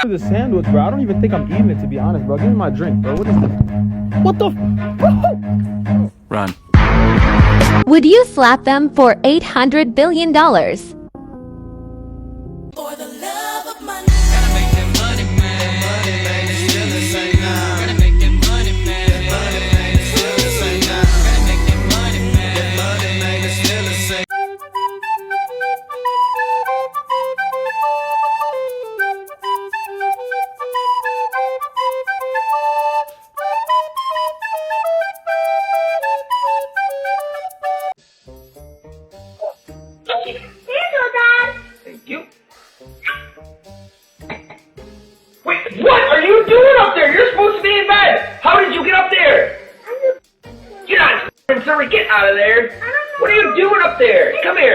The sandwich, bro. I don't even think I'm eating it, to be honest, bro. Give me my drink, bro. What is this? What the? Run. Would you slap them for $800 billion? For the love of money. Gotta make that money, man. Money, man, it's still the same now. Gotta make that money, man. Money, man, it's still the same now. Gotta make that money, man. Money, man, it's still the same. Thank you. Wait, what are you doing up there? You're supposed to be in bed. How did you get up there? You're not in Surrey. Get out of there. What are you doing up there? Come here.